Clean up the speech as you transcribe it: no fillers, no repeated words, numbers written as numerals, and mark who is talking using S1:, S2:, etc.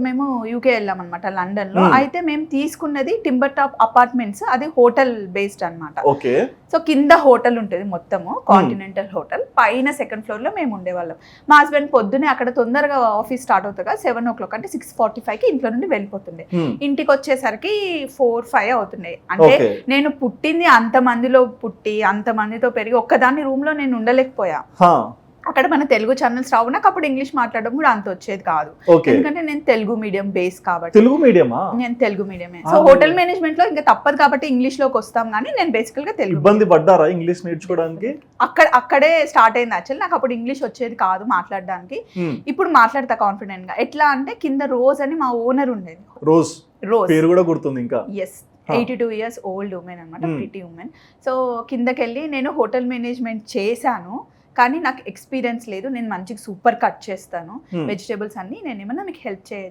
S1: మేము యూకే వెళ్ళాం అనమాట, లండన్ లో. అయితే మేము తీసుకున్నది టింబర్ టాప్ అపార్ట్మెంట్స్, అది హోటల్ బేస్డ్ అనమాట.
S2: ఓకే.
S1: సో కింద హోటల్ ఉంటుంది మొత్తము, కాంటినెంటల్ హోటల్. పైన సెకండ్ ఫ్లోర్ లో మేము ఉండేవాళ్ళం. మా హస్బెండ్ పొద్దునే అక్కడ తొందరగా ఆఫీస్ స్టార్ట్ అవుతుంది, 7 o'clock అంటే 6:45కి ఇంట్లో నుండి వెళ్ళిపోతుండే. ఇంటికి వచ్చేసరికి 4-5 అవుతుండే. అంటే నేను పుట్టింది అంత మందిలో పుట్టి అంత మందితో పెరిగి ఒక్కదాన్ని రూమ్ లో నేను ఉండలేకపోయా. అక్కడ మన తెలుగు ఛానల్స్ రావు, నాకు అప్పుడు ఇంగ్లీష్ మాట్లాడడం కూడా అంత వచ్చేది కాదు, ఎందుకంటే నేను తెలుగు మీడియం బేస్ కాబట్టి.
S2: తెలుగు మీడియమా?
S1: నేను తెలుగు మీడియమే. సో హోటల్ మేనేజ్మెంట్ లో ఇంకా తప్పదు కాబట్టి ఇంగ్లీష్ లోకి వస్తాం, కానీ నేను బేసికల్ గా తెలుగు.
S2: ఇబ్బంది పడ్డారా ఇంగ్లీష్ నేర్చుకోవడానికి?
S1: అక్కడే స్టార్ట్ అయింది యాక్చువల్లీ. నాకు అప్పుడు ఇంగ్లీష్ వచ్చేది కాదు మాట్లాడడానికి. ఇప్పుడు మాట్లాడతా కాన్ఫిడెంట్ గా. ఎట్లా అంటే కింద రోజ్ అని మా ఓనర్ ఉండేది. రోజ్
S2: పేరు కూడా గుర్తుంది ఇంకా.
S1: ఎస్, 82 years ఓల్డ్ ఉమెన్ అనమాట, ప్రిటీ ఉమెన్. సో కిందకెళ్ళి నేను హోటల్ మేనేజ్మెంట్ చేశాను, కానీ నాకు ఎక్స్పీరియన్స్ లేదు. నేను మంచిగా సూపర్ కట్ చేస్తాను వెజిటేబుల్స్ అన్ని, నేను ఏమన్నా మీకు హెల్ప్ చేయొచ్చు